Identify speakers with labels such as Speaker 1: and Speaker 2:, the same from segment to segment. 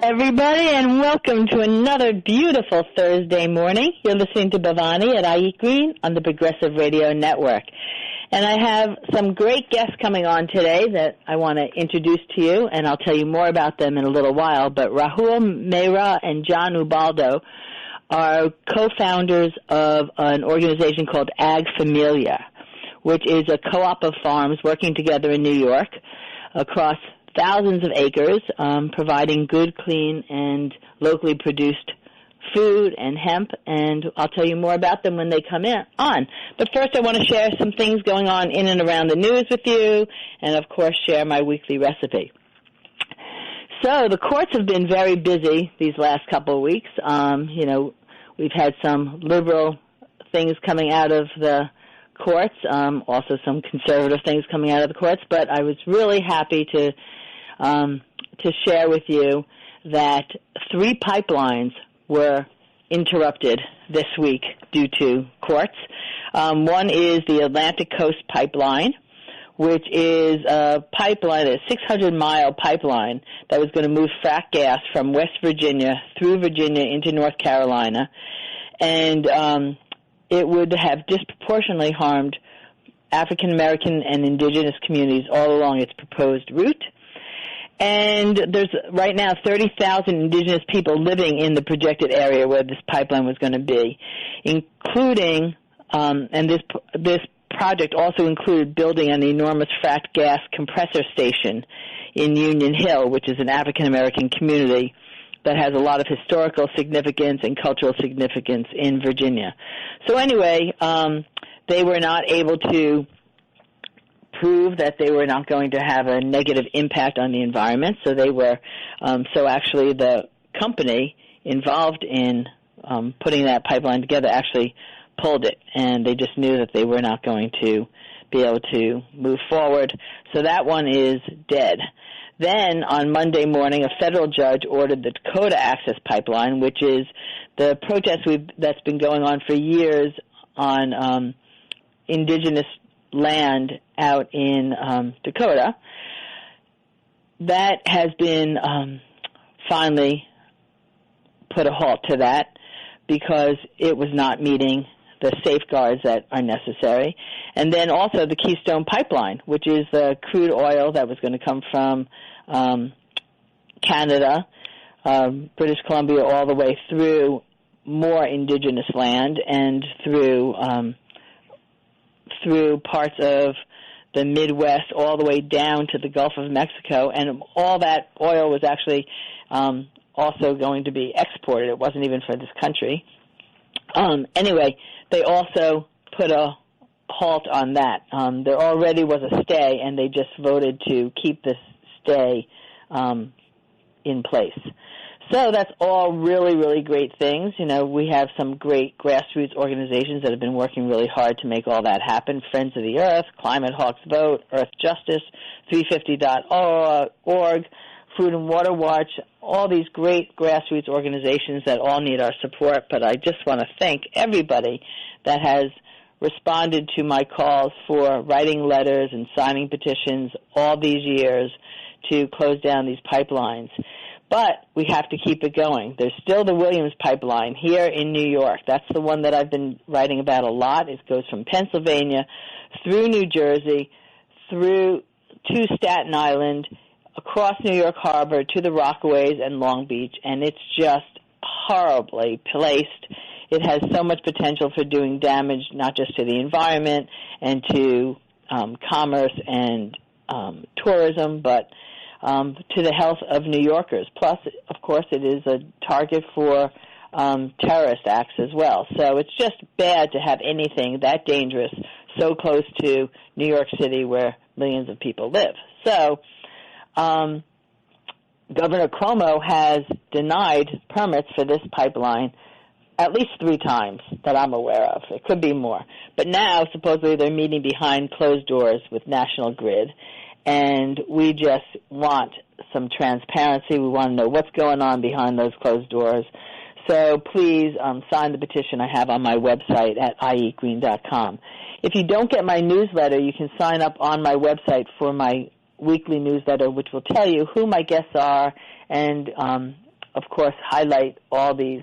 Speaker 1: Everybody, and welcome to another beautiful Thursday morning. You're listening to Bhavani at iEat Green on the Progressive Radio Network. And I have some great guests coming on today that I want to introduce to you, and I'll tell you more about them in a little while. But Rahoul, Mehra, and John Ubaldo are co-founders of an organization called AgFamiliar, which is a co-op of farms working together in New York across thousands of acres, providing good, clean, and locally produced food and hemp, and I'll tell you more about them when they come on. But first I want to share some things going on in and around the news with you, and of course share my weekly recipe. So the courts have been very busy these last couple of weeks. We've had some liberal things coming out of the courts, also some conservative things coming out of the courts, but I was really happy to share with you that 3 pipelines were interrupted this week due to courts. One is the Atlantic Coast Pipeline, which is a pipeline, a 600-mile pipeline that was going to move frack gas from West Virginia through Virginia into North Carolina, and it would have disproportionately harmed African American and indigenous communities all along its proposed route. And there's right now 30,000 indigenous people living in the projected area where this pipeline was going to be, including, and this project also included building an enormous fracked gas compressor station in Union Hill, which is an African American community that has a lot of historical significance and cultural significance in Virginia. So anyway, they were not able to prove that they were not going to have a negative impact on the environment. So they were, so actually the company involved in putting that pipeline together actually pulled it, and they just knew that they were not going to be able to move forward. So that one is dead. Then on Monday morning, a federal judge ordered the Dakota Access Pipeline, which is the protest that's been going on for years on indigenous land out in Dakota. That has been finally put a halt to that because it was not meeting the safeguards that are necessary. And then also the Keystone Pipeline, which is the crude oil that was going to come from Canada, British Columbia, all the way through more indigenous land and through parts of the Midwest all the way down to the Gulf of Mexico, and all that oil was actually also going to be exported. It wasn't even for this country. Anyway, they also put a halt on that. There already was a stay, and they just voted to keep this stay in place. So that's all really, really great things. You know, we have some great grassroots organizations that have been working really hard to make all that happen. Friends of the Earth, Climate Hawks Vote, Earth Justice, 350.org, Food and Water Watch, all these great grassroots organizations that all need our support. But I just want to thank everybody that has responded to my calls for writing letters and signing petitions all these years to close down these pipelines. But we have to keep it going. There's still the Williams Pipeline here in New York. That's the one that I've been writing about a lot. It goes from Pennsylvania through New Jersey, through to Staten Island, across New York Harbor to the Rockaways and Long Beach, and it's just horribly placed. It has so much potential for doing damage, not just to the environment and to commerce and tourism, but to the health of New Yorkers. Plus, of course, it is a target for terrorist acts as well. So it's just bad to have anything that dangerous so close to New York City where millions of people live. So Governor Cuomo has denied permits for this pipeline at least 3 times that I'm aware of. It could be more. But now, supposedly, they're meeting behind closed doors with National Grid, and we just want some transparency. We want to know what's going on behind those closed doors. So please sign the petition I have on my website at ieatgreen.com. If you don't get my newsletter, you can sign up on my website for my weekly newsletter, which will tell you who my guests are and of course, highlight all these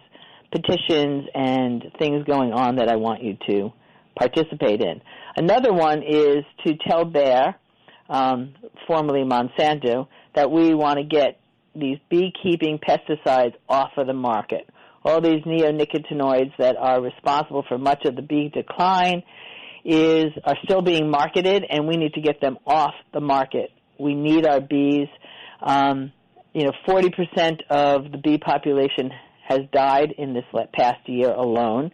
Speaker 1: petitions and things going on that I want you to participate in. Another one is to tell Bayer, formerly Monsanto, that we want to get these beekeeping pesticides off of the market. All these neonicotinoids that are responsible for much of the bee decline are still being marketed, and we need to get them off the market. We need our bees. 40% of the bee population has died in this past year alone.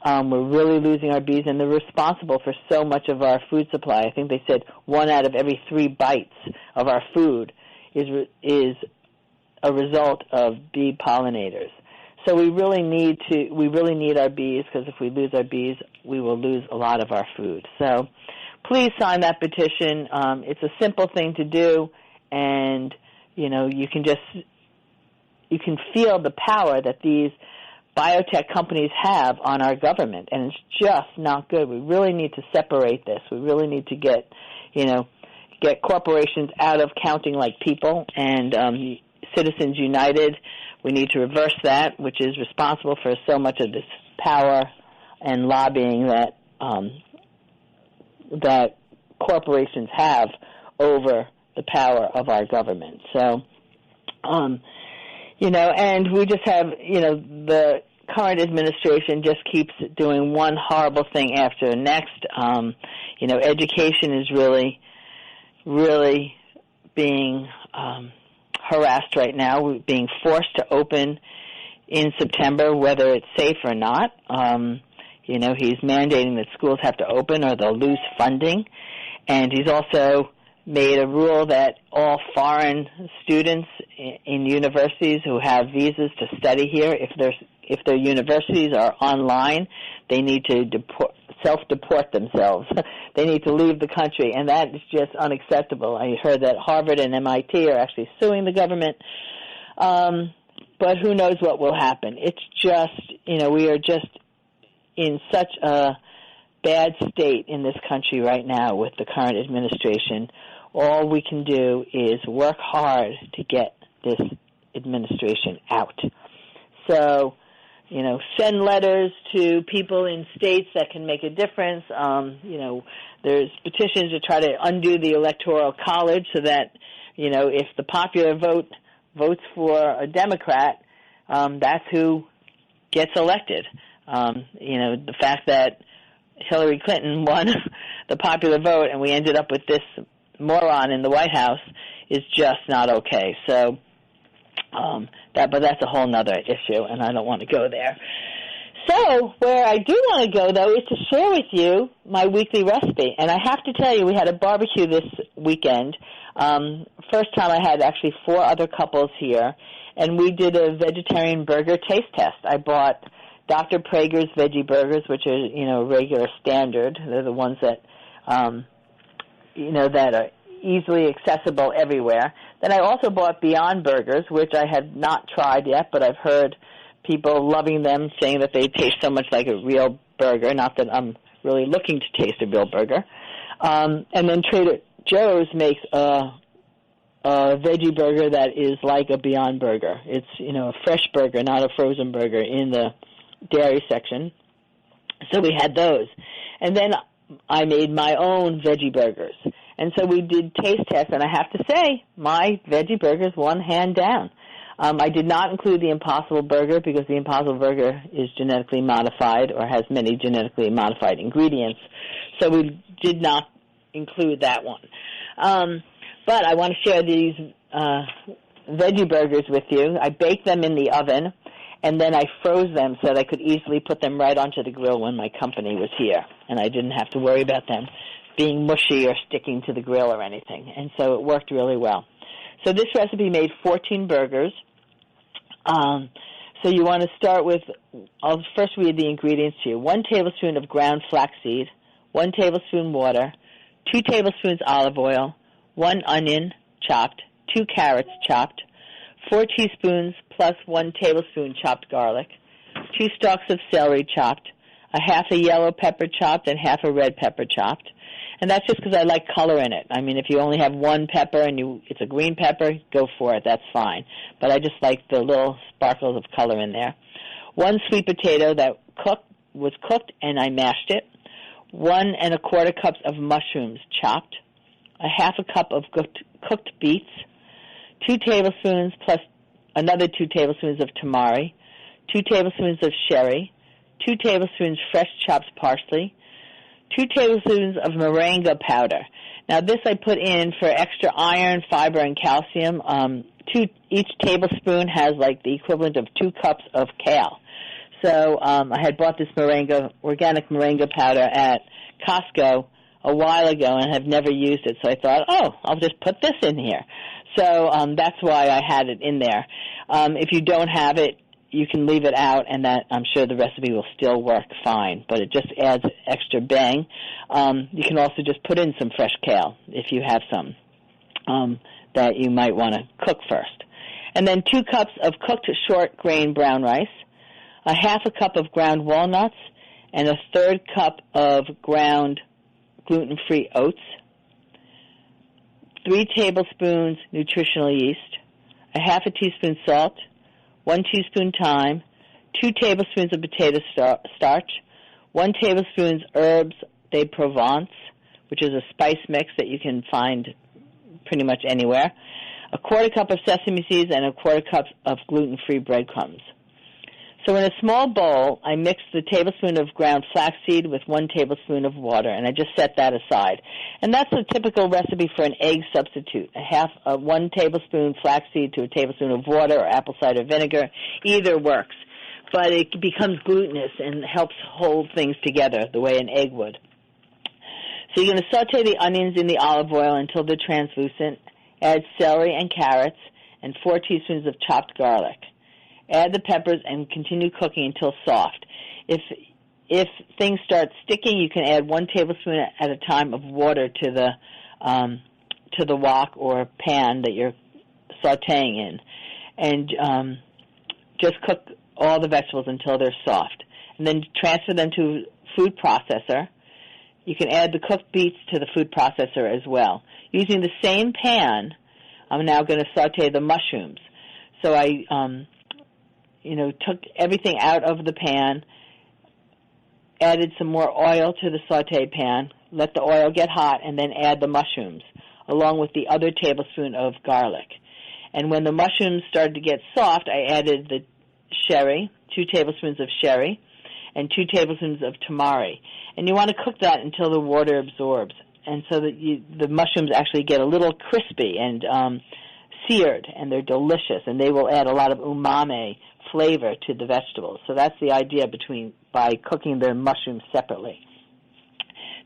Speaker 1: We're really losing our bees, and they're responsible for so much of our food supply. I think they said 1 out of every 3 bites of our food is a result of bee pollinators. So we really need our bees, because if we lose our bees, we will lose a lot of our food. So please sign that petition. It's a simple thing to do, and you can feel the power that these biotech companies have on our government, and it's just not good. We really need to separate this. We really need to get corporations out of counting like people, and Citizens United, we need to reverse that, which is responsible for so much of this power and lobbying that corporations have over the power of our government. So, and we just have, the current administration just keeps doing one horrible thing after the next. Education is really, really being harassed right now. We're being forced to open in September, whether it's safe or not. He's mandating that schools have to open or they'll lose funding. And he's also made a rule that all foreign students in universities who have visas to study here, if their universities are online, they need to self-deport themselves. They need to leave the country, and that is just unacceptable. I heard that Harvard and MIT are actually suing the government, but who knows what will happen. It's just, we are just in such a bad state in this country right now with the current administration. All we can do is work hard to get this administration out. So, send letters to people in states that can make a difference. There's petitions to try to undo the Electoral College so that, if the popular vote votes for a Democrat, that's who gets elected. The fact that Hillary Clinton won the popular vote and we ended up with this moron in the White House is just not okay. So, but that's a whole nother issue, and I don't want to go there. So where I do want to go, though, is to share with you my weekly recipe. And I have to tell you, we had a barbecue this weekend. First time I had actually 4 other couples here, and we did a vegetarian burger taste test. I bought Dr. Prager's veggie burgers, which are, regular standard. They're the ones that, that are easily accessible everywhere. Then I also bought Beyond Burgers, which I had not tried yet, but I've heard people loving them, saying that they taste so much like a real burger, not that I'm really looking to taste a real burger. And then Trader Joe's makes a veggie burger that is like a Beyond Burger. It's, a fresh burger, not a frozen burger, in the dairy section. So we had those. And then I made my own veggie burgers. And so we did taste tests, and I have to say, my veggie burgers won hand down. I did not include the Impossible Burger because the Impossible Burger is genetically modified or has many genetically modified ingredients. So we did not include that one. But I want to share these veggie burgers with you. I baked them in the oven, and then I froze them so that I could easily put them right onto the grill when my company was here, and I didn't have to worry about them being mushy or sticking to the grill or anything. And so it worked really well. So this recipe made 14 burgers. So you want to start with, I'll first read the ingredients to you. 1 tablespoon of ground flaxseed, 1 tablespoon water, 2 tablespoons olive oil, 1 onion chopped, 2 carrots chopped, 4 teaspoons plus 1 tablespoon chopped garlic, 2 stalks of celery chopped, a half a yellow pepper chopped and half a red pepper chopped, And that's just because I like color in it. I mean, if you only have one pepper and it's a green pepper, go for it. That's fine. But I just like the little sparkles of color in there. 1 sweet potato that was cooked, and I mashed it. 1 1/4 cups of mushrooms chopped. 1/2 cup of cooked beets. 2 tablespoons plus another 2 tablespoons of tamari. 2 tablespoons of sherry. 2 tablespoons fresh chopped parsley. 2 tablespoons of moringa powder. Now this I put in for extra iron, fiber, and calcium. Each tablespoon has like the equivalent of 2 cups of kale. So I had bought this organic moringa powder at Costco a while ago and have never used it. So I thought, I'll just put this in here. So that's why I had it in there. If you don't have it, you can leave it out, and that I'm sure the recipe will still work fine, but it just adds extra bang. You can also just put in some fresh kale if you have some that you might want to cook first. And then 2 cups of cooked short grain brown rice, 1/2 cup of ground walnuts, and 1/3 cup of ground gluten-free oats, 3 tablespoons nutritional yeast, 1/2 teaspoon salt, 1 teaspoon thyme, 2 tablespoons of potato starch, 1 tablespoon herbes de Provence, which is a spice mix that you can find pretty much anywhere, 1/4 cup of sesame seeds, and 1/4 cup of gluten-free breadcrumbs. So in a small bowl, I mixed the tablespoon of ground flaxseed with 1 tablespoon of water, and I just set that aside. And that's a typical recipe for an egg substitute, 1 tablespoon flaxseed to a tablespoon of water or apple cider vinegar. Either works, but it becomes glutinous and helps hold things together the way an egg would. So you're going to saute the onions in the olive oil until they're translucent. Add celery and carrots and 4 teaspoons of chopped garlic. Add the peppers and continue cooking until soft. If things start sticking, you can add 1 tablespoon at a time of water to the wok or pan that you're sautéing in, and just cook all the vegetables until they're soft. And then transfer them to a food processor. You can add the cooked beets to the food processor as well. Using the same pan, I'm now going to sauté the mushrooms. So I took everything out of the pan, added some more oil to the sauté pan, let the oil get hot, and then add the mushrooms, along with the other tablespoon of garlic. And when the mushrooms started to get soft, I added the sherry, 2 tablespoons of sherry, and 2 tablespoons of tamari. And you want to cook that until the water absorbs, and so that the mushrooms actually get a little crispy and seared, and they're delicious, and they will add a lot of umami flavor to the vegetables. So that's the idea by cooking the mushrooms separately.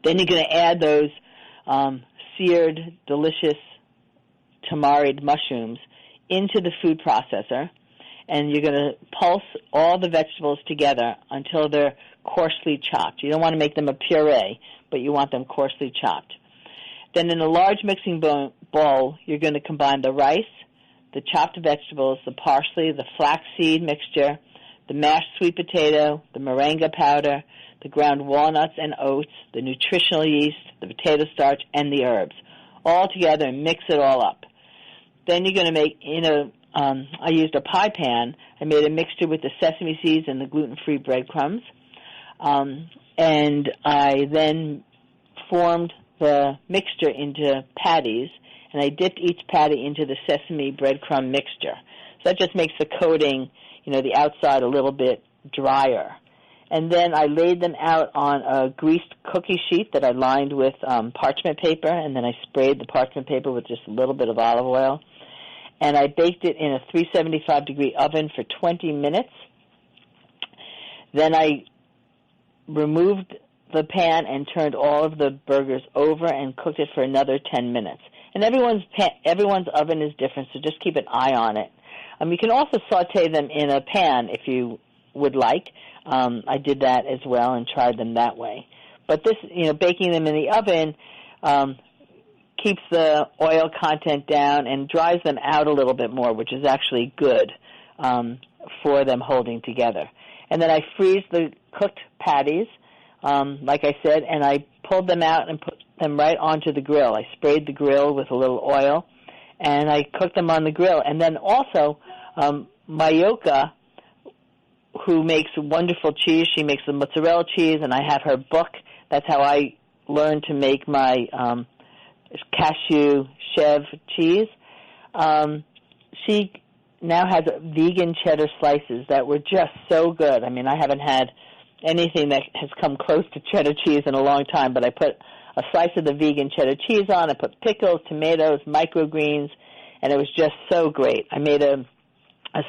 Speaker 1: Then you're going to add those seared, delicious tamaried mushrooms into the food processor, and you're going to pulse all the vegetables together until they're coarsely chopped. You don't want to make them a puree, but you want them coarsely chopped. Then in a large mixing bowl, you're going to combine the rice, the chopped vegetables, the parsley, the flaxseed mixture, the mashed sweet potato, the moringa powder, the ground walnuts and oats, the nutritional yeast, the potato starch, and the herbs, all together, and mix it all up. Then you're going to make, I used a pie pan. I made a mixture with the sesame seeds and the gluten-free breadcrumbs, and I then formed the mixture into patties, and I dipped each patty into the sesame breadcrumb mixture. So that just makes the coating, the outside a little bit drier. And then I laid them out on a greased cookie sheet that I lined with parchment paper, and then I sprayed the parchment paper with just a little bit of olive oil. And I baked it in a 375-degree oven for 20 minutes. Then I removed the pan and turned all of the burgers over and cooked it for another 10 minutes. And everyone's oven is different, so just keep an eye on it. You can also saute them in a pan if you would like. I did that as well and tried them that way. But this, baking them in the oven keeps the oil content down and dries them out a little bit more, which is actually good for them holding together. And then I freeze the cooked patties, like I said, and I pulled them out and them right onto the grill. I sprayed the grill with a little oil, and I cooked them on the grill. And then also, Mayoka, who makes wonderful cheese, she makes the mozzarella cheese, and I have her book. That's how I learned to make my cashew chev cheese. She now has vegan cheddar slices that were just so good. I mean, I haven't had anything that has come close to cheddar cheese in a long time, but I put a slice of the vegan cheddar cheese on. I put pickles, tomatoes, microgreens, and it was just so great. I made a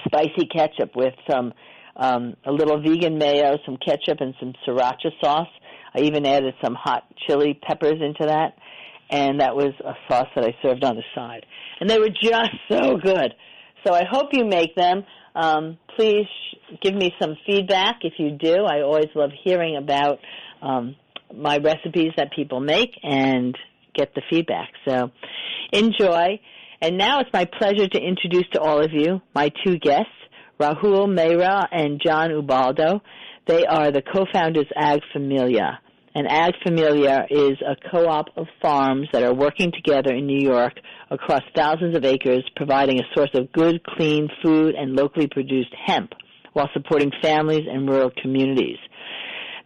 Speaker 1: spicy ketchup with some a little vegan mayo, some ketchup, and some sriracha sauce. I even added some hot chili peppers into that, and that was a sauce that I served on the side. And they were just so good. So I hope you make them. Please give me some feedback if you do. I always love hearing about my recipes that people make and get the feedback. So enjoy. And now it's my pleasure to introduce to all of you my two guests, Rahoul, Mehra, and John Ubaldo. They are the co-founders of AgFamiliar. And AgFamiliar is a co-op of farms that are working together in New York across thousands of acres, providing a source of good, clean food and locally produced hemp while supporting families and rural communities.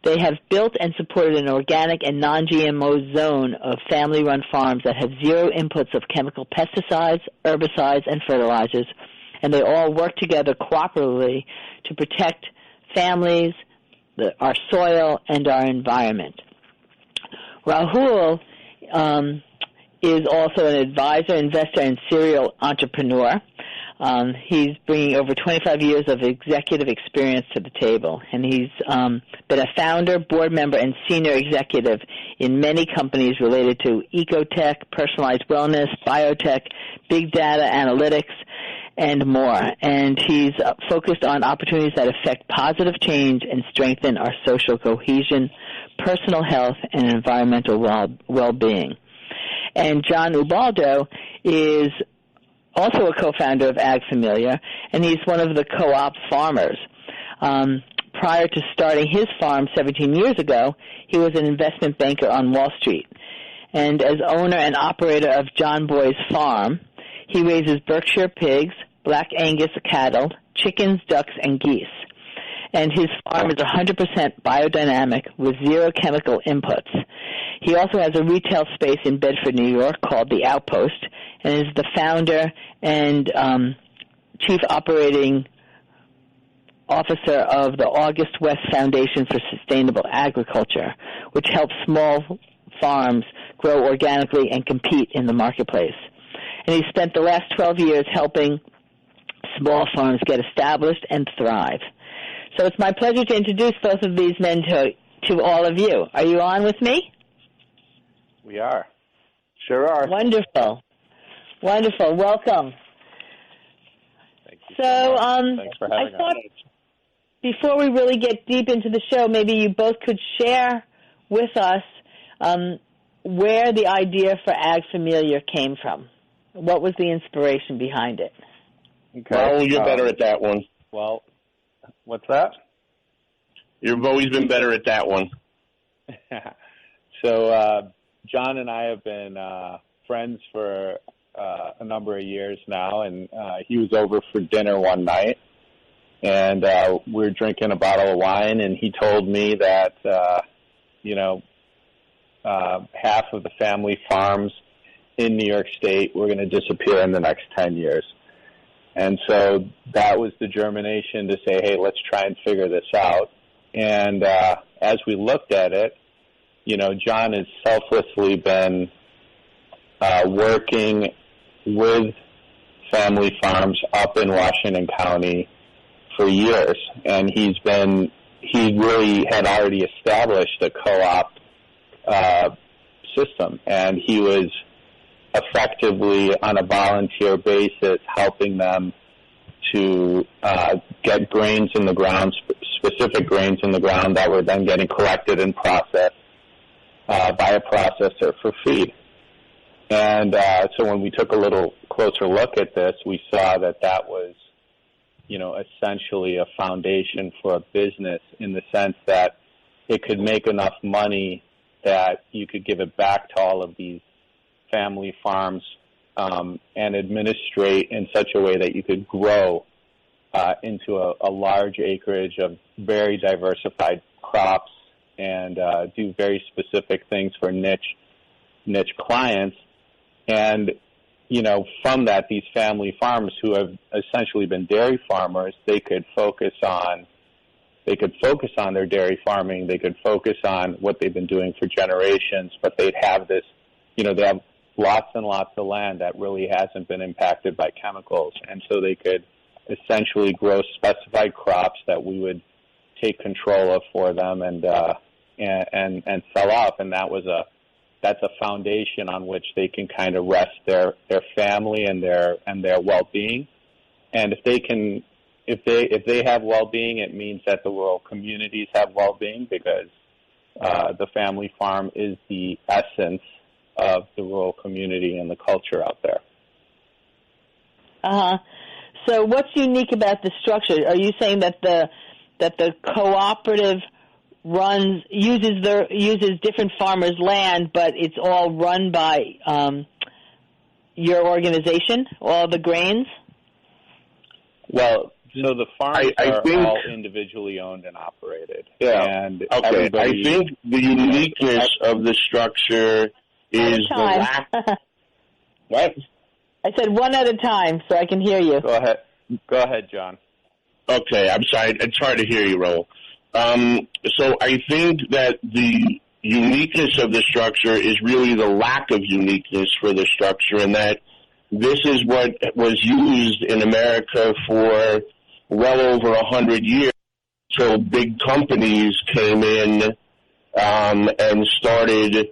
Speaker 1: They have built and supported an organic and non-GMO zone of family-run farms that have zero inputs of chemical pesticides, herbicides, and fertilizers, and they all work together cooperatively to protect families, our soil, and our environment. Rahoul is also an advisor, investor, and serial entrepreneur. He's bringing over 25 years of executive experience to the table, and he's been a founder, board member, and senior executive in many companies related to ecotech, personalized wellness, biotech, big data analytics, and more. And he's focused on opportunities that affect positive change and strengthen our social cohesion, personal health, and environmental well-being. And John Ubaldo is also a co-founder of AgFamiliar, and he's one of the co-op farmers. Prior to starting his farm 17 years ago, he was an investment banker on Wall Street. And as owner and operator of John Boy's Farm, he raises Berkshire pigs, Black Angus cattle, chickens, ducks, and geese. And his farm is 100% biodynamic with zero chemical inputs. He also has a retail space in Bedford, New York called The Outpost, and is the founder and chief operating officer of the August West Foundation for Sustainable Agriculture, which helps small farms grow organically and compete in the marketplace. And he spent the last 12 years helping small farms get established and thrive. So it's my pleasure to introduce both of these men to all of you. Are you on with me?
Speaker 2: We are. Sure are.
Speaker 1: Wonderful. Wonderful. Welcome.
Speaker 2: Thank you.
Speaker 1: So
Speaker 2: thanks for having
Speaker 1: I thought
Speaker 2: us.
Speaker 1: before we really get deep into the show, maybe you both could share with us where the idea for AgFamiliar came from. What was the inspiration behind it?
Speaker 3: Okay. Well, you're better at that one.
Speaker 2: Well, what's that?
Speaker 3: You've always been better at that one.
Speaker 2: So John and I have been friends for a number of years now, and he was over for dinner one night, and we were drinking a bottle of wine, and he told me that, half of the family farms in New York State were going to disappear in the next 10 years. And so that was the germination to say, hey, let's try and figure this out. And as we looked at it, John has selflessly been working with family farms up in Washington County for years. And he really had already established a co-op system. And he was effectively on a volunteer basis helping them to get grains in the ground, specific grains in the ground that were then getting collected and processed by a processor for feed. And so when we took a little closer look at this, we saw that was, essentially a foundation for a business in the sense that it could make enough money that you could give it back to all of these family farms and administrate in such a way that you could grow into a large acreage of very diversified crops and do very specific things for niche clients. And, from that, these family farms who have essentially been dairy farmers, they could focus on their dairy farming. They could focus on what they've been doing for generations, but they'd have this, they have lots and lots of land that really hasn't been impacted by chemicals. And so they could essentially grow specified crops that we would take control of for them and sell off. And that's a foundation on which they can kind of rest their family and their well-being. And if they have well-being, it means that the rural communities have well-being, because the family farm is the essence of the rural community and the culture out there.
Speaker 1: So what's unique about the structure? Are you saying that the cooperative uses different farmers' land, but it's all run by your organization, all the grains?
Speaker 2: Well, so the farms are all individually owned and operated.
Speaker 3: Yeah.
Speaker 2: And
Speaker 3: okay. I think the uniqueness of the structure is the lack. What?
Speaker 1: I said one at a time, so I can hear you.
Speaker 2: Go ahead, John.
Speaker 3: Okay, I'm sorry. It's hard to hear you, Rahul. So I think that the uniqueness of the structure is really the lack of uniqueness for the structure, and that this is what was used in America for well over 100 years. So big companies came in and started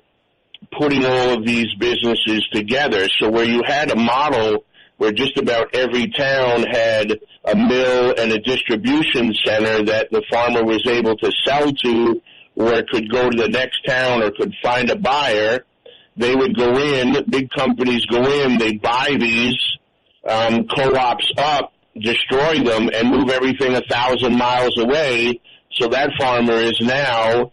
Speaker 3: putting all of these businesses together. So where you had a model where just about every town had a mill and a distribution center that the farmer was able to sell to, or could go to the next town or could find a buyer, they would go in, big companies go in, they buy these co-ops up, destroy them, and move everything 1,000 miles away. So that farmer is now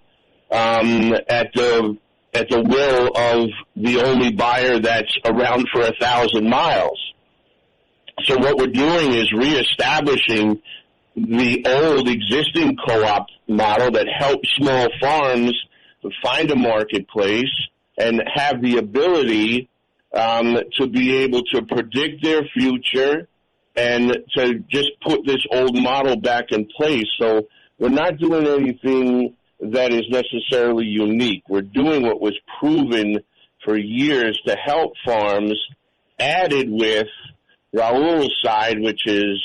Speaker 3: at the will of the only buyer that's around for 1,000 miles. So what we're doing is reestablishing the old existing co-op model that helps small farms find a marketplace and have the ability to be able to predict their future and to just put this old model back in place. So we're not doing anything that is necessarily unique. We're doing what was proven for years to help farms, added with Rahoul's side, which is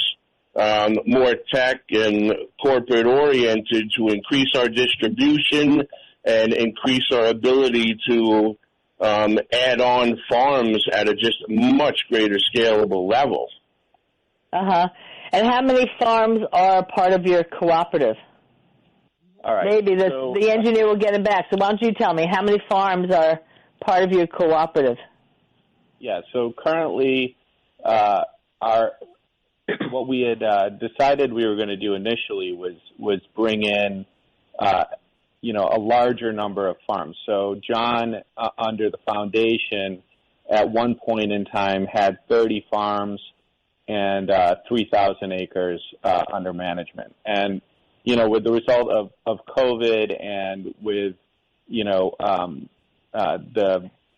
Speaker 3: more tech and corporate oriented, to increase our distribution and increase our ability to add on farms at a just much greater scalable level.
Speaker 1: And how many farms are part of your cooperative?
Speaker 2: All right.
Speaker 1: Maybe the engineer will get it back. So why don't you tell me, how many farms are part of your cooperative?
Speaker 2: Yeah, so currently what we had decided we were going to do initially was bring in a larger number of farms. So John, under the foundation, at one point in time had 30 farms and 3,000 acres under management. And with the result of COVID and with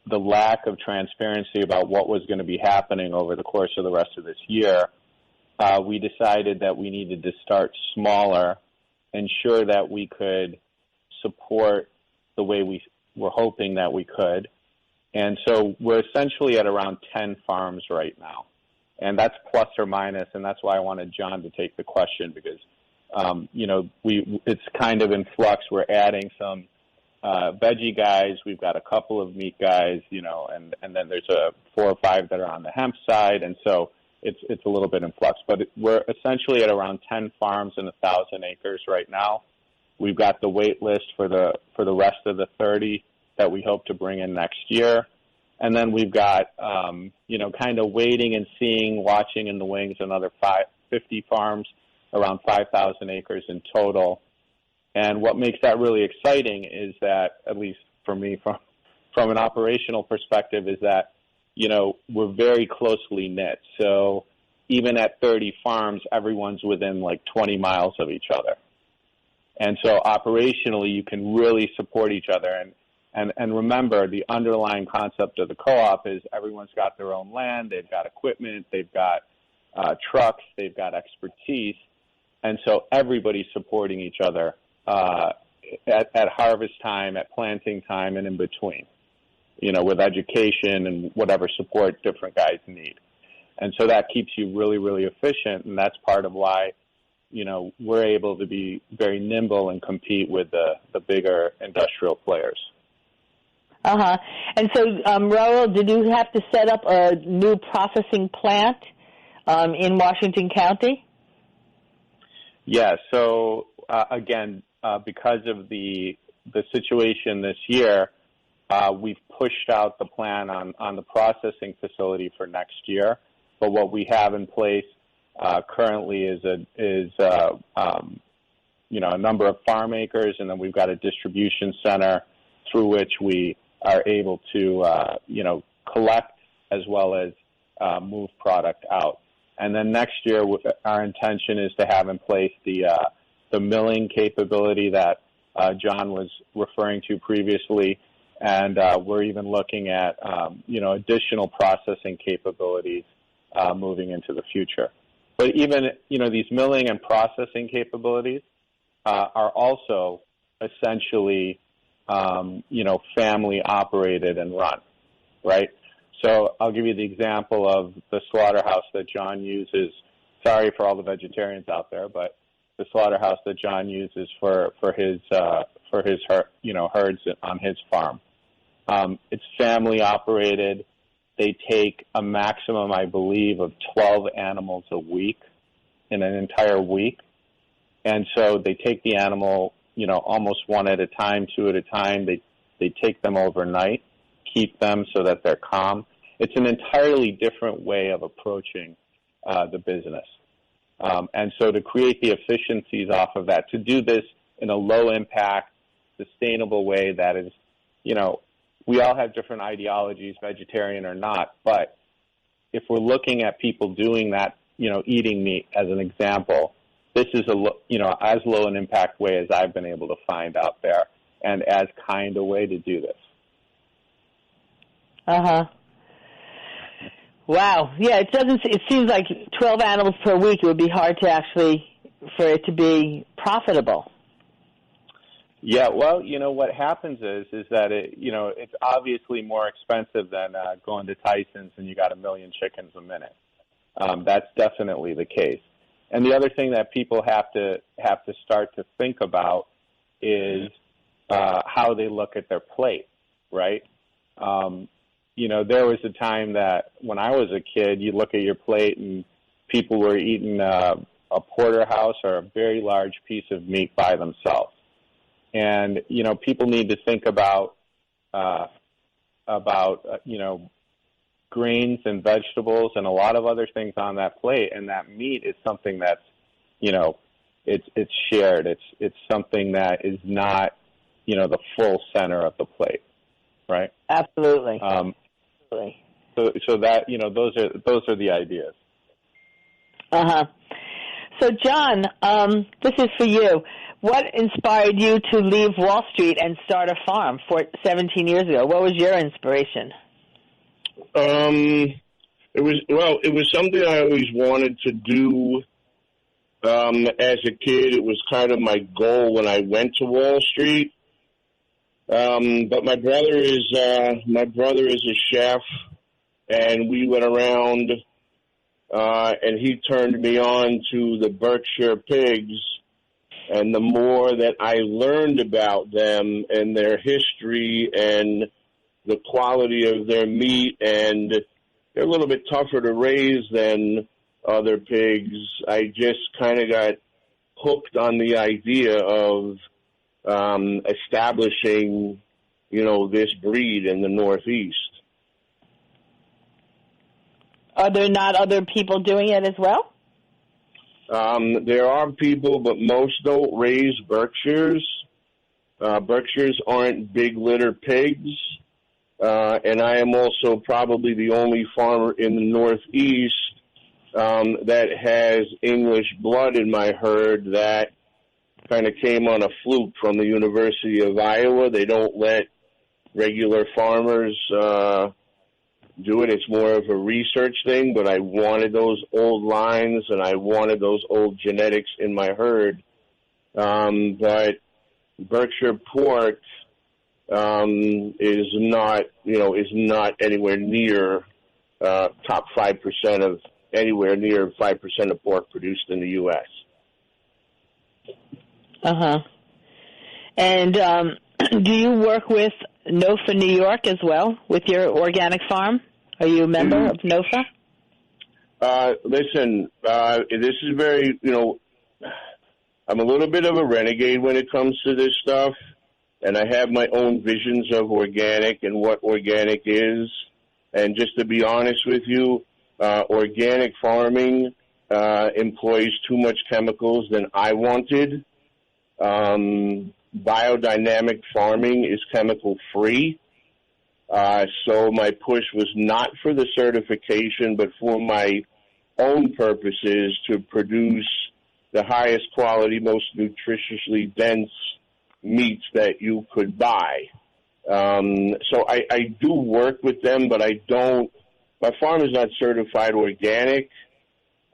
Speaker 2: the lack of transparency about what was going to be happening over the course of the rest of this year, we decided that we needed to start smaller, ensure that we could support the way we were hoping that we could. And so we're essentially at around 10 farms right now. And that's plus or minus, and that's why I wanted John to take the question, because, it's kind of in flux. We're adding some veggie guys. We've got a couple of meat guys, and then there's 4 or 5 that are on the hemp side, and so it's a little bit in flux. But we're essentially at around 10 farms and 1,000 acres right now. We've got the wait list for the rest of the 30 that we hope to bring in next year. And then we've got, kind of waiting and seeing, watching in the wings, another 50 farms, around 5,000 acres in total. And what makes that really exciting is that, at least for me from an operational perspective is that, we're very closely knit. So even at 30 farms, everyone's within like 20 miles of each other. And so operationally, you can really support each other. And remember, the underlying concept of the co-op is everyone's got their own land, they've got equipment, they've got trucks, they've got expertise. And so everybody's supporting each other at harvest time, at planting time, and in between, with education and whatever support different guys need. And so that keeps you really, really efficient, and that's part of why, we're able to be very nimble and compete with the bigger industrial players.
Speaker 1: Uh-huh. And so, Rahul, did you have to set up a new processing plant in Washington County?
Speaker 2: Yeah, so again, because of the situation this year, we've pushed out the plan on the processing facility for next year. But what we have in place currently is a number of farm acres, and then we've got a distribution center through which we are able to collect as well as move product out. And then next year, our intention is to have in place the milling capability that John was referring to previously, and we're even looking at additional processing capabilities moving into the future. But even these milling and processing capabilities are also essentially family operated and run, right? So I'll give you the example of the slaughterhouse that John uses. Sorry for all the vegetarians out there, but the slaughterhouse that John uses for his herds on his farm. It's family operated. They take a maximum, I believe, of 12 animals a week in an entire week. And so they take the animal, almost one at a time, two at a time. They take them overnight, keep them so that they're calm. It's an entirely different way of approaching the business. And so to create the efficiencies off of that, to do this in a low-impact, sustainable way that is, we all have different ideologies, vegetarian or not, but if we're looking at people doing that, eating meat as an example, this is as low an impact way as I've been able to find out there, and as kind a way to do this.
Speaker 1: Uh-huh. Wow. Yeah, it seems like 12 animals per week, it would be hard to for it to be profitable.
Speaker 2: Yeah, well, what happens is that it's obviously more expensive than going to Tyson's and you got 1 million chickens a minute. That's definitely the case. And the other thing that people have to start to think about is how they look at their plate, right? There was a time that when I was a kid, you look at your plate and people were eating a porterhouse or a very large piece of meat by themselves. And, people need to think about grains and vegetables and a lot of other things on that plate. And that meat is something that's, it's shared. It's something that is not, the full center of the plate, right?
Speaker 1: Absolutely.
Speaker 2: Absolutely. So that, those are the ideas.
Speaker 1: Uh-huh. So, John, this is for you. What inspired you to leave Wall Street and start a farm 17 years ago? What was your inspiration?
Speaker 3: It was something I always wanted to do. As a kid, it was kind of my goal when I went to Wall Street. But my brother is a chef, and we went around, and he turned me on to the Berkshire pigs. And the more that I learned about them and their history and the quality of their meat, and they're a little bit tougher to raise than other pigs, I just kind of got hooked on the idea of establishing, this breed in the Northeast.
Speaker 1: Are there not other people doing it as well?
Speaker 3: There are people, but most don't raise Berkshires. Berkshires aren't big litter pigs, and I am also probably the only farmer in the Northeast that has English blood in my herd that kind of came on a fluke from the University of Iowa. They don't let regular farmers do it. It's more of a research thing, but I wanted those old lines and I wanted those old genetics in my herd. But Berkshire pork is not anywhere near top 5% of anywhere near 5% of pork produced in the U.S.
Speaker 1: And do you work with NOFA New York as well with your organic farm? Are you a member of NOFA?
Speaker 3: Listen, this is very, I'm a little bit of a renegade when it comes to this stuff, and I have my own visions of organic and what organic is. And just to be honest with you, organic farming employs too much chemicals than I wanted. Biodynamic farming is chemical free. So my push was not for the certification, but for my own purposes to produce the highest quality, most nutritiously dense meats that you could buy. So I do work with them, but I don't, my farm is not certified organic.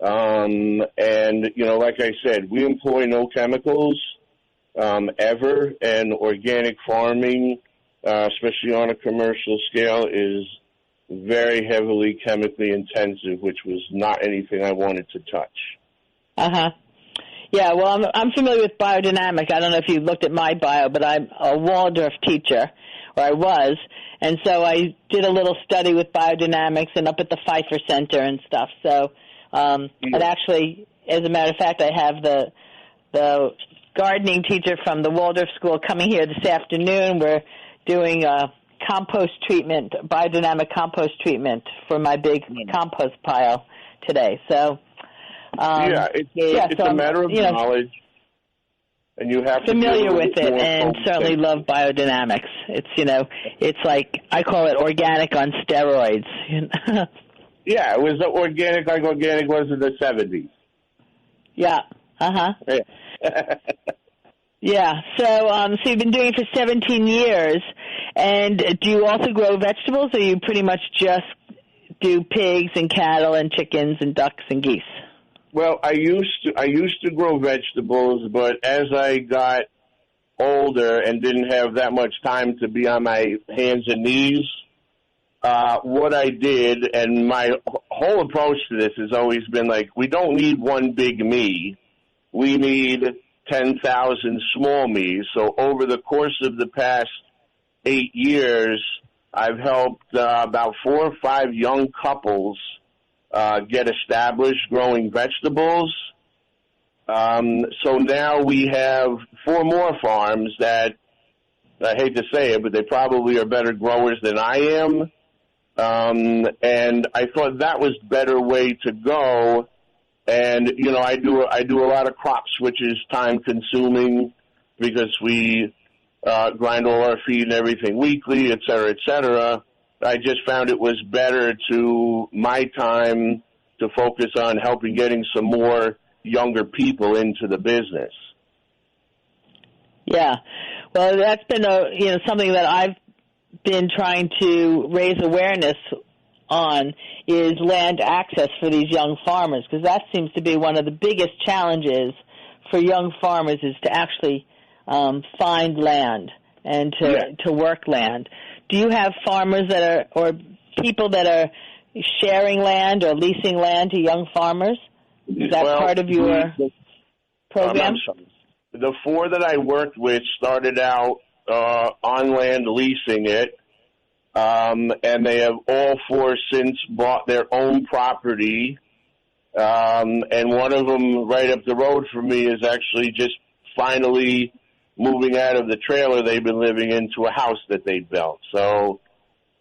Speaker 3: And, like I said, we employ no chemicals, ever, and organic farming, especially on a commercial scale, is very heavily chemically intensive, which was not anything I wanted to touch.
Speaker 1: Yeah, well, I'm familiar with biodynamic. I don't know if you looked at my bio, but I'm a Waldorf teacher, or I was, and so I did a little study with biodynamics and up at the Pfeiffer Center and stuff. So, and actually, as a matter of fact, I have the gardening teacher from the Waldorf School coming here this afternoon. We're doing a compost treatment, biodynamic compost treatment for my big compost pile today. So,
Speaker 3: it's a matter of knowledge, and you have to be
Speaker 1: familiar with it, and certainly love biodynamics. It's it's like I call it organic on steroids.
Speaker 3: Yeah, it was organic like organic was in the 70s.
Speaker 1: Yeah. Yeah. So you've been doing it for 17 years, and do you also grow vegetables, or you pretty much just do pigs and cattle and chickens and ducks and geese?
Speaker 3: Well, I used to grow vegetables, but as I got older and didn't have that much time to be on my hands and knees, what I did, and my whole approach to this has always been like, we don't need one big me. We need 10,000 small me's. So over the course of the past 8 years, I've helped about 4 or 5 young couples get established growing vegetables. So now we have 4 more farms that, I hate to say it, but they probably are better growers than I am. And I thought that was a better way to go. And, I do a lot of crop switches, time consuming, because we grind all our feed and everything weekly, et cetera, et cetera. I just found it was better to my time to focus on helping getting some more younger people into the business.
Speaker 1: Yeah. Well, that's been something that I've been trying to raise awareness on, is land access for these young farmers, because that seems to be one of the biggest challenges for young farmers, is to actually find land and to work land. Do you have farmers or people that are sharing land or leasing land to young farmers? Is that part of your program?
Speaker 3: The 4 that I worked with started out on land leasing it, and they have all 4 since bought their own property. And one of them right up the road from me is actually just finally moving out of the trailer they've been living in to a house that they built. So,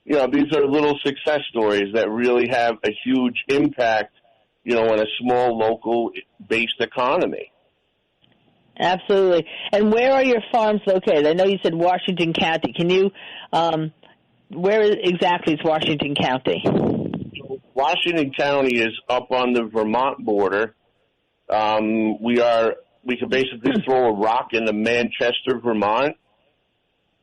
Speaker 3: these are little success stories that really have a huge impact, on a small local-based economy.
Speaker 1: Absolutely. And where are your farms located? I know you said Washington County. Can you, where exactly is Washington County?
Speaker 3: Washington County is up on the Vermont border. We could basically throw a rock into Manchester, Vermont,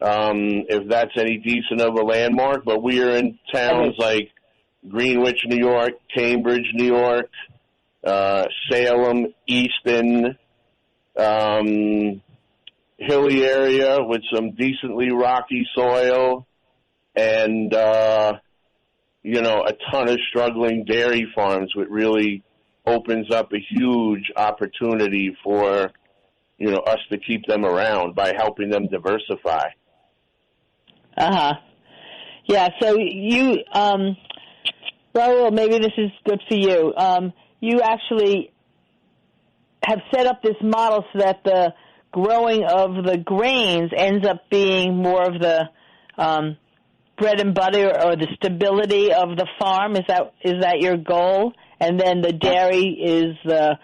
Speaker 3: if that's any decent of a landmark. But we are in towns like Greenwich, New York, Cambridge, New York, Salem, Easton, hilly area with some decently rocky soil, and a ton of struggling dairy farms, which really opens up a huge opportunity for us to keep them around by helping them diversify.
Speaker 1: Yeah. So you, Rahoul, maybe this is good for you. You actually have set up this model so that the growing of the grains ends up being more of the bread and butter or the stability of the farm. Is that your goal? And then the dairy is the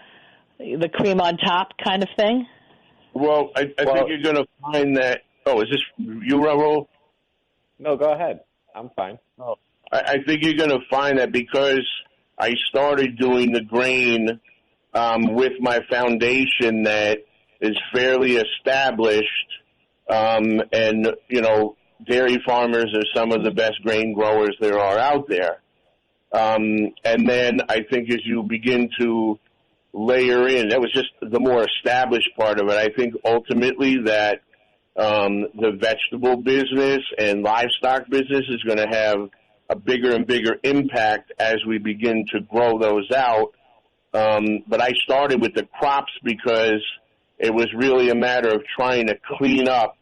Speaker 1: cream on top kind of thing?
Speaker 3: Well, I think you're going to find that. Oh, is this you, Rahul?
Speaker 4: No, go ahead. I'm fine.
Speaker 3: Oh, I think you're going to find that because I started doing the grain with my foundation that is fairly established, and dairy farmers are some of the best grain growers there are out there. And then I think as you begin to layer in, that was just the more established part of it. I think ultimately that the vegetable business and livestock business is going to have a bigger and bigger impact as we begin to grow those out. But I started with the crops because it was really a matter of trying to clean up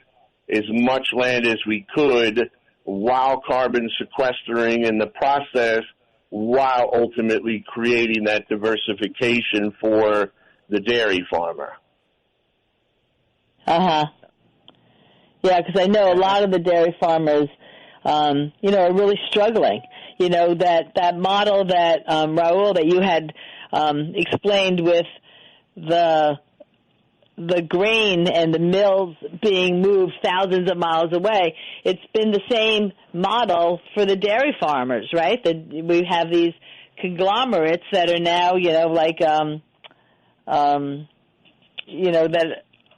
Speaker 3: as much land as we could while carbon sequestering in the process, while ultimately creating that diversification for the dairy farmer.
Speaker 1: Yeah, because I know a lot of the dairy farmers, are really struggling. That model that, Rahoul, that you had explained with the grain and the mills being moved thousands of miles away, it's been the same model for the dairy farmers, right? That we have these conglomerates that are now,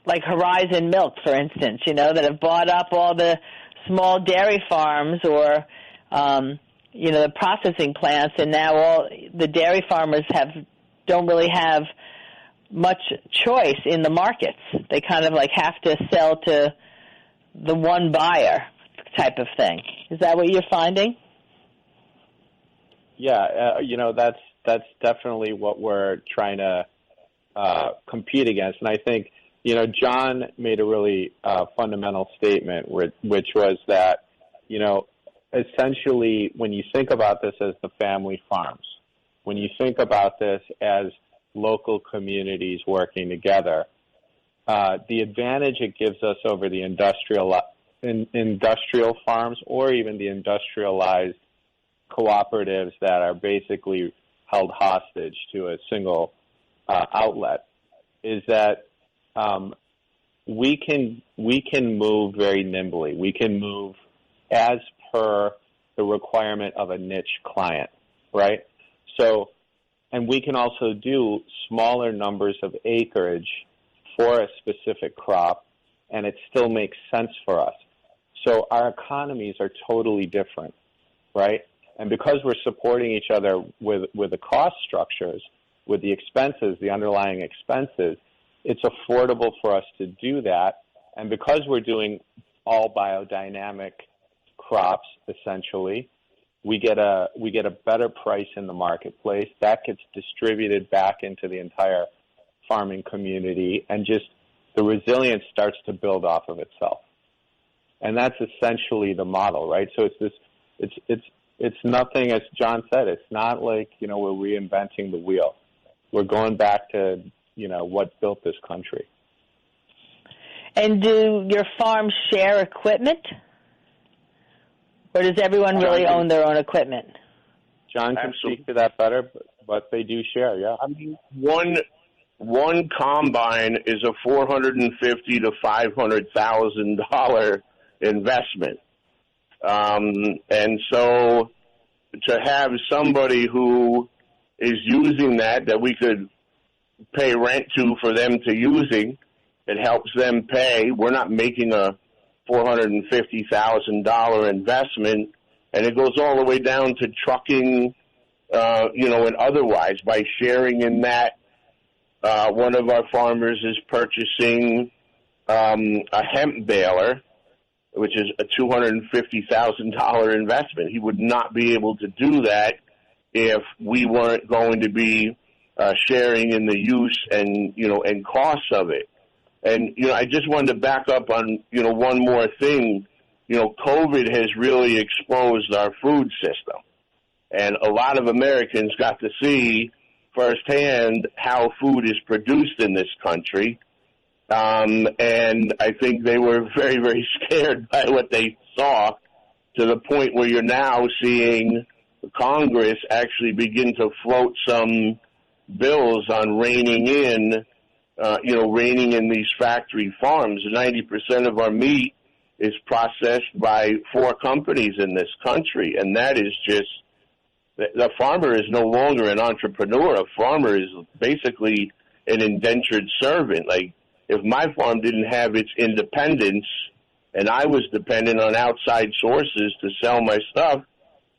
Speaker 1: like Horizon Milk, for instance, that have bought up all the small dairy farms or, the processing plants, and now all the dairy farmers don't really have much choice in the markets. They kind of have to sell to the one buyer type of thing. Is that what you're finding?
Speaker 4: Yeah, that's definitely what we're trying to compete against. And I think, John made a really fundamental statement, which was that, essentially when you think about this as the family farms, when you think about this as local communities working together, the advantage it gives us over the industrial farms or even the industrialized cooperatives that are basically held hostage to a single outlet is that we can move very nimbly. We can move as per the requirement of a niche client, right? So, and we can also do smaller numbers of acreage for a specific crop, and it still makes sense for us. So our economies are totally different, right? And because we're supporting each other with the cost structures, with the expenses, the underlying expenses, it's affordable for us to do that. And because we're doing all biodynamic crops, essentially, we get a better price in the marketplace. That gets distributed back into the entire farming community, and just the resilience starts to build off of itself. And that's essentially the model, right? So it's nothing, as John said, it's not like, we're reinventing the wheel. We're going back to, what built this country.
Speaker 1: And do your farms share equipment? Or does everyone really own their own equipment?
Speaker 4: John can speak to that better, but they do share, yeah.
Speaker 3: I mean, one one combine is a $450,000 to $500,000 investment. And so to have somebody who is using that we could pay rent to for them to using, it helps them pay. We're not making a $450,000 investment, and it goes all the way down to trucking, and otherwise by sharing in that. One of our farmers is purchasing a hemp baler, which is a $250,000 investment. He would not be able to do that if we weren't going to be sharing in the use and costs of it. And, I just wanted to back up on, one more thing. COVID has really exposed our food system. And a lot of Americans got to see firsthand how food is produced in this country. And I think they were very, very scared by what they saw, to the point where you're now seeing Congress actually begin to float some bills on reining in these factory farms. 90% of our meat is processed by 4 companies in this country, and that is just, the farmer is no longer an entrepreneur. A farmer is basically an indentured servant. Like, if my farm didn't have its independence and I was dependent on outside sources to sell my stuff,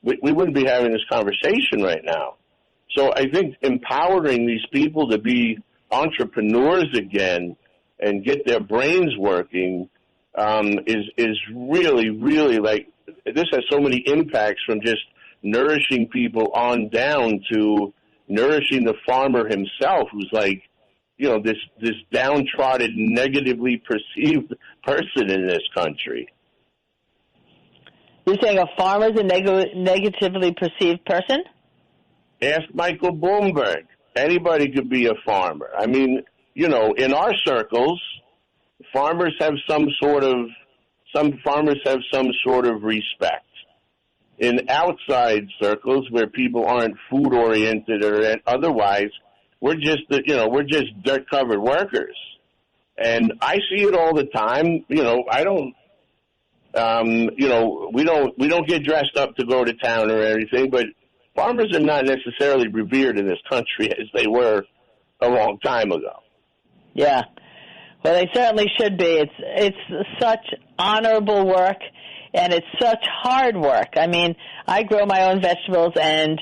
Speaker 3: we wouldn't be having this conversation right now. So I think empowering these people to be entrepreneurs again and get their brains working is really, really, like, this has so many impacts, from just nourishing people on down to nourishing the farmer himself, who's like, this downtrodden, negatively perceived person in this country.
Speaker 1: You're saying a farmer's a negatively perceived person?
Speaker 3: Ask Michael Bloomberg. Anybody could be a farmer. I mean, in our circles, farmers have some sort of respect. In outside circles where people aren't food oriented or otherwise, we're just dirt covered workers. And I see it all the time. I don't, we don't get dressed up to go to town or anything, but farmers are not necessarily revered in this country as they were a long time ago.
Speaker 1: Yeah. Well, they certainly should be. It's such honorable work, and it's such hard work. I mean, I grow my own vegetables, and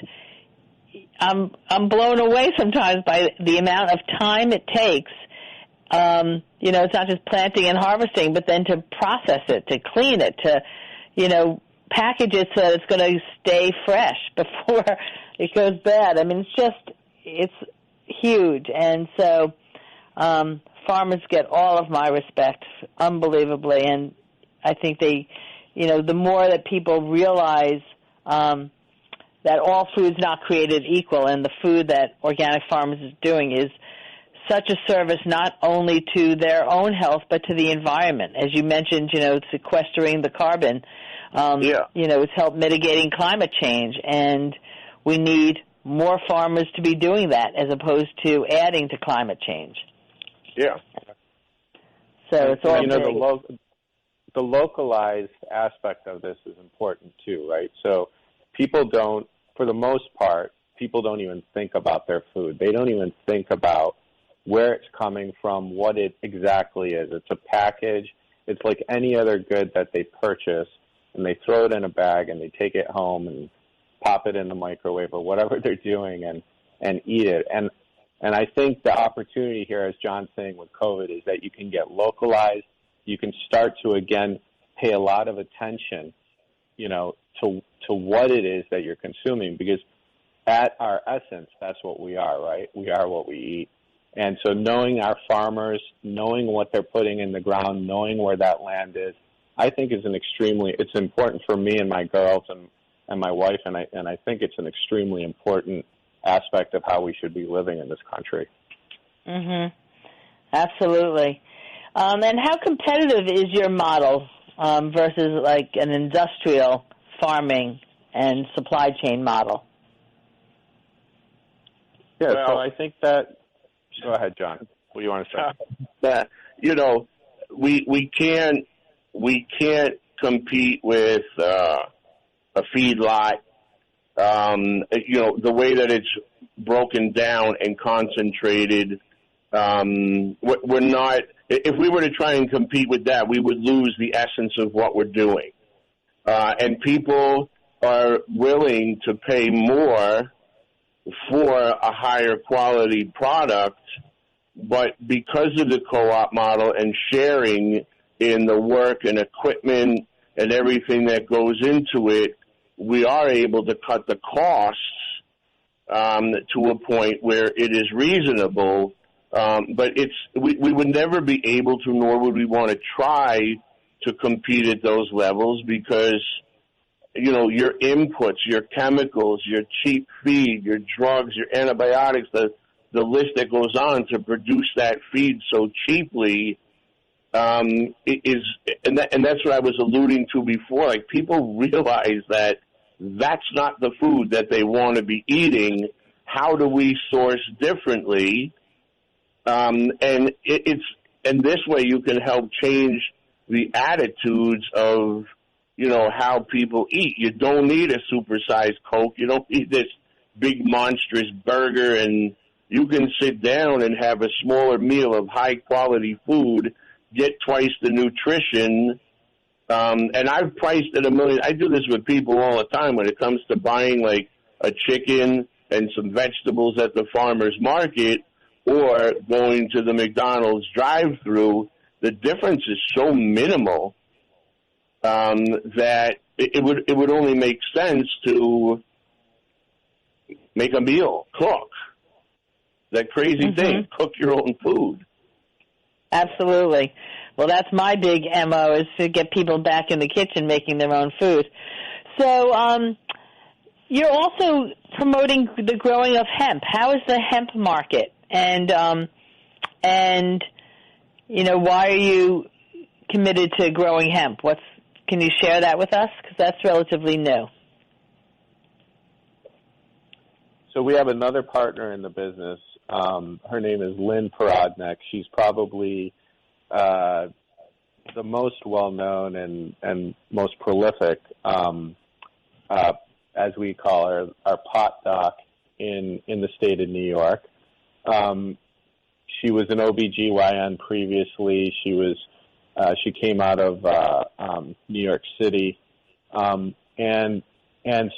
Speaker 1: I'm blown away sometimes by the amount of time it takes. It's not just planting and harvesting, but then to process it, to clean it, to, package it so that it's going to stay fresh before it goes bad. I mean, it's huge. And so farmers get all of my respect, unbelievably. And I think the more that people realize that all food's not created equal, and the food that organic farmers is doing is such a service not only to their own health but to the environment. As you mentioned, sequestering the carbon. It's helped mitigating climate change, and we need more farmers to be doing that as opposed to adding to climate change.
Speaker 3: Yeah.
Speaker 1: So it's all
Speaker 4: the localized aspect of this is important too, right? So people don't, for the most part, people don't even think about their food. They don't even think about where it's coming from, what it exactly is. It's a package. It's like any other good that they purchase, and they throw it in a bag and they take it home and pop it in the microwave or whatever they're doing and eat it. And I think the opportunity here, as John's saying with COVID, is that you can get localized. You can start to, again, pay a lot of attention, to what it is that you're consuming, because at our essence, that's what we are, right? We are what we eat. And so knowing our farmers, knowing what they're putting in the ground, knowing where that land is, I think it's important for me and my girls and my wife, and I think it's an extremely important aspect of how we should be living in this country.
Speaker 1: Mhm. Absolutely. And how competitive is your model versus like an industrial farming and supply chain model?
Speaker 4: Yeah, so I think that Go ahead, John. What do you want to say?
Speaker 3: We can't compete with a feedlot. The way that it's broken down and concentrated, we're not. If we were to try and compete with that, we would lose the essence of what we're doing. And people are willing to pay more for a higher quality product, but because of the co-op model and sharing in the work and equipment and everything that goes into it, we are able to cut the costs to a point where it is reasonable. But we would never be able to, nor would we want to try to compete at those levels because, your inputs, your chemicals, your cheap feed, your drugs, your antibiotics, the list that goes on to produce that feed so cheaply, and that's what I was alluding to before. Like, people realize that that's not the food that they want to be eating. How do we source differently? And this way you can help change the attitudes of, how people eat. You don't need a supersized Coke. You don't need this big monstrous burger, and you can sit down and have a smaller meal of high quality food, get twice the nutrition. And I've priced it $1 million. I do this with people all the time when it comes to buying like a chicken and some vegetables at the farmer's market or going to the McDonald's drive-through. The difference is so minimal that it would only make sense to make a meal, cook. That crazy thing, cook your own food.
Speaker 1: Absolutely. Well, that's my big MO, is to get people back in the kitchen making their own food. So you're also promoting the growing of hemp. How is the hemp market? And why are you committed to growing hemp? Can you share that with us? Because that's relatively new.
Speaker 4: So we have another partner in the business. Her name is Lynn Parodnik. She's probably the most well-known and most prolific, as we call her, our pot doc in the state of New York. She was an OBGYN previously. She came out of New York City, and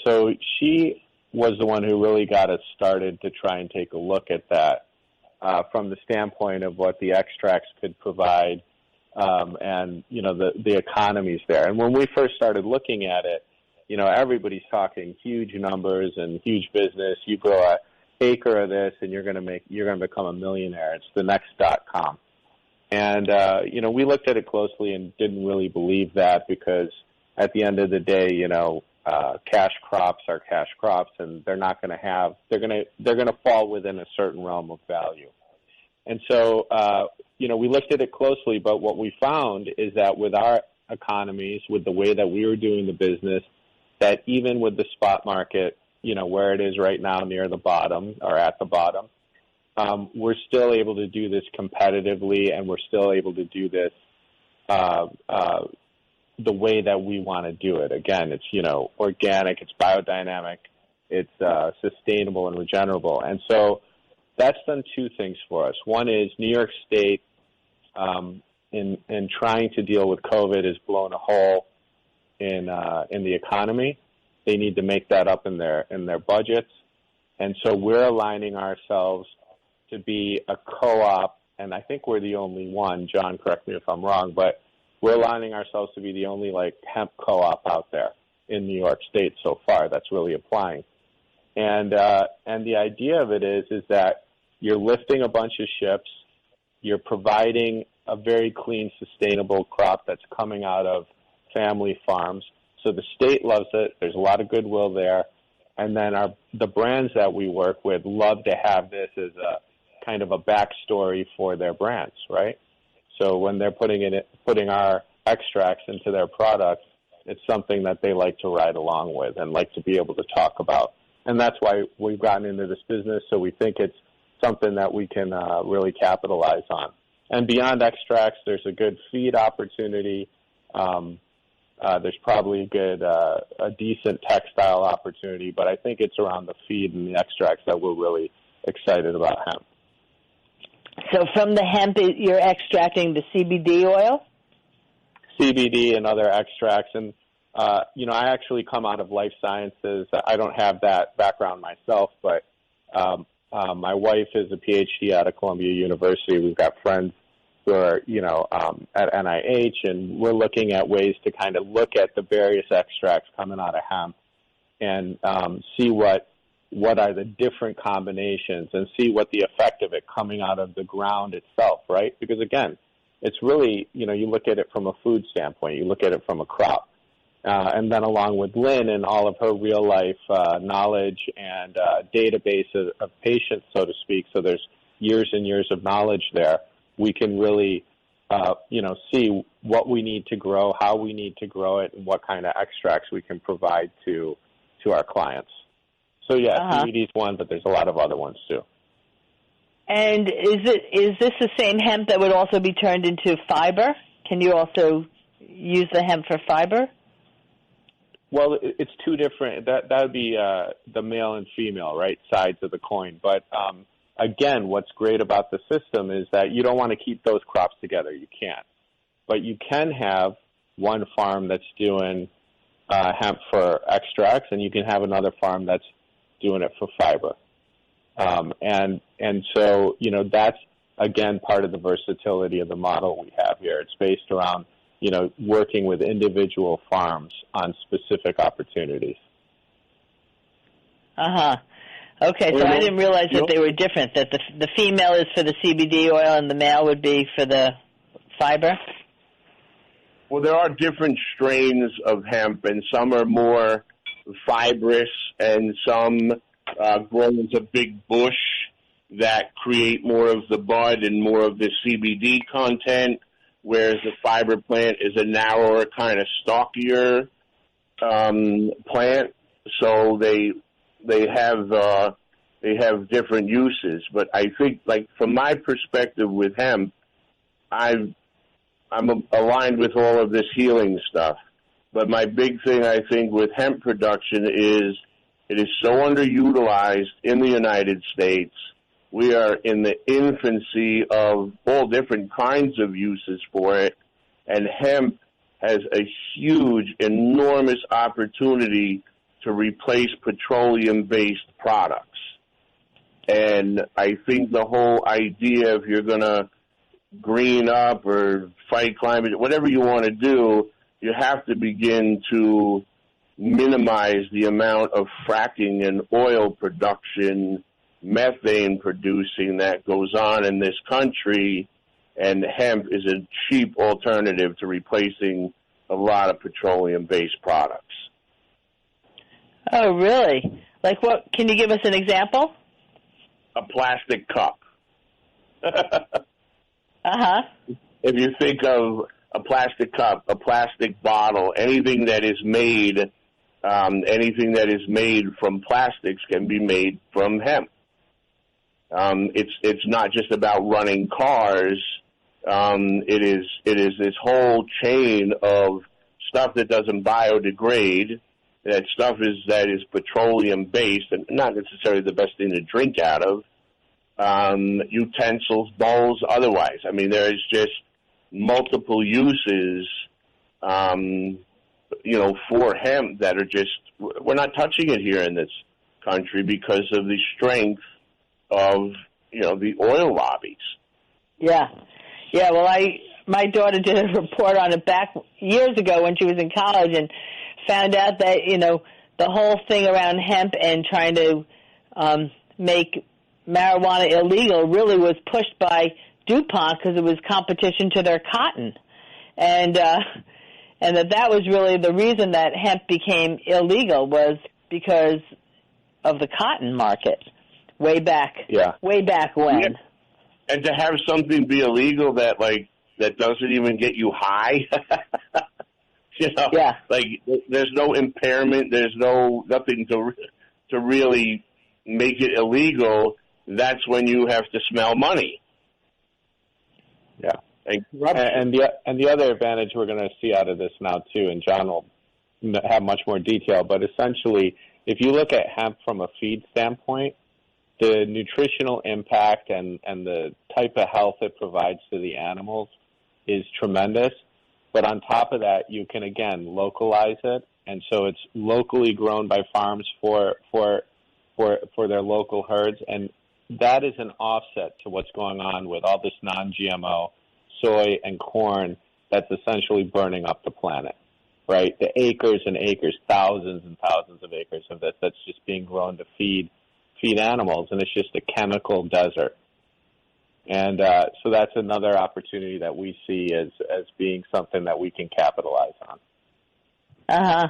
Speaker 4: so she was the one who really got us started to try and take a look at that from the standpoint of what the extracts could provide, and the economies there. And when we first started looking at it, everybody's talking huge numbers and huge business. You grow an acre of this, and you're going to become a millionaire. It's the next .com. And we looked at it closely and didn't really believe that, because at the end of the day, cash crops are cash crops, and they're going to fall within a certain realm of value. And so, we looked at it closely, but what we found is that with our economies, with the way that we were doing the business, that even with the spot market, where it is right now near the bottom or at the bottom, we're still able to do this competitively, and we're still able to do this the way that we want to do it. Again, it's, organic, it's biodynamic, it's sustainable and regenerable. And so that's done two things for us. One is New York State, in trying to deal with COVID, has blown a hole in the economy. They need to make that up in their budgets. And so we're aligning ourselves to be a co-op, and I think we're the only one. John, correct me if I'm wrong, but we're aligning ourselves to be the only hemp co-op out there in New York State so far that's really applying. And the idea of it is that you're lifting a bunch of ships, you're providing a very clean, sustainable crop that's coming out of family farms. So the state loves it. There's a lot of goodwill there. And then the brands that we work with love to have this as a kind of a backstory for their brands, right? So when they're putting our extracts into their products, it's something that they like to ride along with and like to be able to talk about. And that's why we've gotten into this business. So we think it's something that we can really capitalize on. And beyond extracts, there's a good feed opportunity. There's probably a decent textile opportunity, but I think it's around the feed and the extracts that we're really excited about hemp.
Speaker 1: So from the hemp, you're extracting the CBD oil?
Speaker 4: CBD and other extracts. And, I actually come out of life sciences. I don't have that background myself, but my wife is a PhD out of Columbia University. We've got friends who are, at NIH, and we're looking at ways to kind of look at the various extracts coming out of hemp and see what are the different combinations and see what the effect of it coming out of the ground itself, right? Because, again, it's really, you look at it from a food standpoint. You look at it from a crop. And then along with Lynn and all of her real-life knowledge and database of patients, so to speak, so there's years and years of knowledge there, we can really, see what we need to grow, how we need to grow it, and what kind of extracts we can provide to our clients. So, yeah, CBD is one, but there's a lot of other ones, too.
Speaker 1: And is this the same hemp that would also be turned into fiber? Can you also use the hemp for fiber?
Speaker 4: Well, it's two different. That would be the male and female, right, sides of the coin. But again, what's great about the system is that you don't want to keep those crops together. You can't. But you can have one farm that's doing hemp for extracts, and you can have another farm that's doing it for fiber. And so, that's, again, part of the versatility of the model we have here. It's based around, working with individual farms on specific opportunities.
Speaker 1: Okay, so I didn't realize that they were different, that the female is for the CBD oil and the male would be for the fiber?
Speaker 3: Well, there are different strains of hemp, and some are more fibrous, and some grow as a big bush that create more of the bud and more of the CBD content, whereas the fiber plant is a narrower, kind of stalkier plant. So they have different uses. But I think, like, from my perspective with hemp, I'm aligned with all of this healing stuff. But my big thing, I think, with hemp production is it is so underutilized in the United States. We are in the infancy of all different kinds of uses for it, and hemp has a huge, enormous opportunity to replace petroleum-based products. And I think the whole idea, if you're going to green up or fight climate, whatever you want to do, you have to begin to minimize the amount of fracking and oil production, methane producing that goes on in this country, and hemp is a cheap alternative to replacing a lot of petroleum-based products.
Speaker 1: Oh, really? Like what? Can you give us an example?
Speaker 3: A plastic cup.
Speaker 1: If
Speaker 3: you think of a plastic cup, a plastic bottle, anything that is made from plastics can be made from hemp. It's not just about running cars. It is this whole chain of stuff that doesn't biodegrade. That stuff that is petroleum based and not necessarily the best thing to drink out of. Utensils, bowls, otherwise. I mean, there is just multiple uses, for hemp that are just, we're not touching it here in this country because of the strength of, the oil lobbies.
Speaker 1: Yeah. Yeah, well, my daughter did a report on it back years ago when she was in college and found out that, the whole thing around hemp and trying to make marijuana illegal really was pushed by DuPont because it was competition to their cotton. And that was really the reason that hemp became illegal was because of the cotton market way back when.
Speaker 3: Yeah. And to have something be illegal that doesn't even get you high, there's no impairment, there's nothing to really make it illegal. that's when you have to smell money.
Speaker 4: Yeah. And the other advantage we're going to see out of this now, too, and John will have much more detail, but essentially, if you look at hemp from a feed standpoint, the nutritional impact and the type of health it provides to the animals is tremendous. But on top of that, you can, again, localize it. And so it's locally grown by farms for their local herds. And that is an offset to what's going on with all this non-GMO soy and corn that's essentially burning up the planet, right? The acres and acres, thousands and thousands of acres of this that's just being grown to feed animals, and it's just a chemical desert. And so that's another opportunity that we see as being something that we can capitalize on.
Speaker 1: Uh-huh.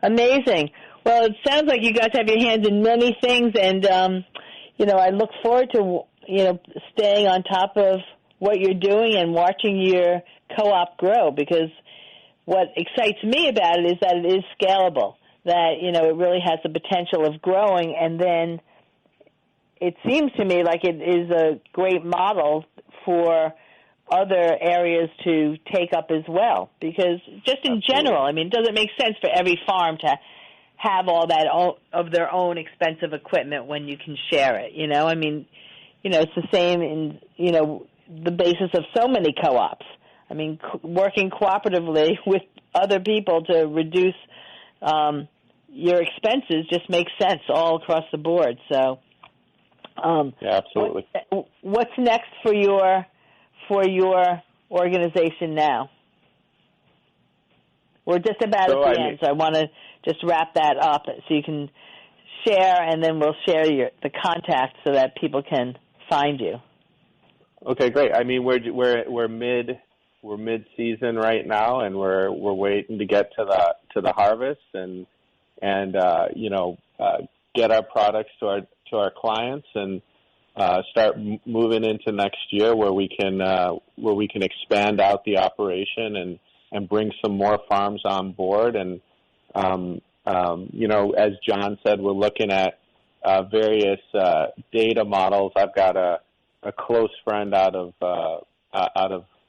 Speaker 1: Amazing. Well, it sounds like you guys have your hands in many things, and, I look forward to, staying on top of what you're doing and watching your co-op grow, because what excites me about it is that it is scalable, that, it really has the potential of growing, and then it seems to me like it is a great model for other areas to take up as well, because just in general, it doesn't make sense for every farm to have all that of their own expensive equipment when you can share it, it's the same in, the basis of so many co-ops. Working cooperatively with other people to reduce your expenses just makes sense all across the board. So,
Speaker 4: yeah, absolutely.
Speaker 1: What's next for your organization now? We're just about at the end, so I want to just wrap that up so you can share, and then we'll share the contact so that people can find you.
Speaker 4: Okay, great. We're mid-season right now, and we're waiting to get to the harvest and get our products to our clients and start moving into next year where we can expand out the operation and bring some more farms on board. And as John said, we're looking at various data models. I've got a close friend out of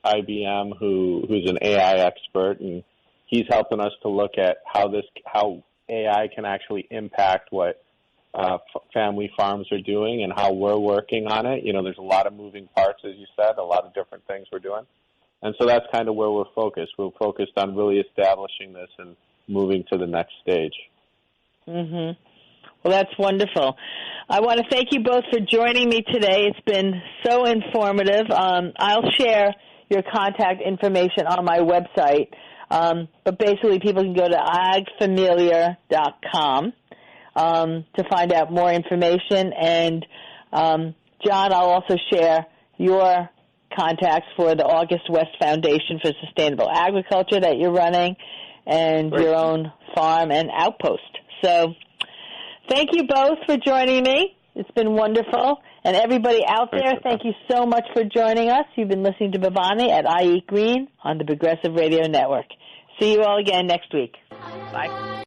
Speaker 4: IBM who's an AI expert, and he's helping us to look at how AI can actually impact what family farms are doing and how we're working on it. There's a lot of moving parts, as you said, a lot of different things we're doing. And so that's kind of where we're focused. We're focused on really establishing this and moving to the next stage.
Speaker 1: Mm-hmm. Well, that's wonderful. I want to thank you both for joining me today. It's been so informative. I'll share your contact information on my website, but basically people can go to AgFamiliar.com to find out more information. And, John, I'll also share your contacts for the August West Foundation for Sustainable Agriculture that you're running and your own farm and outpost. So thank you both for joining me. It's been wonderful. And everybody out there, thank you so much for joining us. You've been listening to Bhavani at iEat Green on the Progressive Radio Network. See you all again next week. Bye.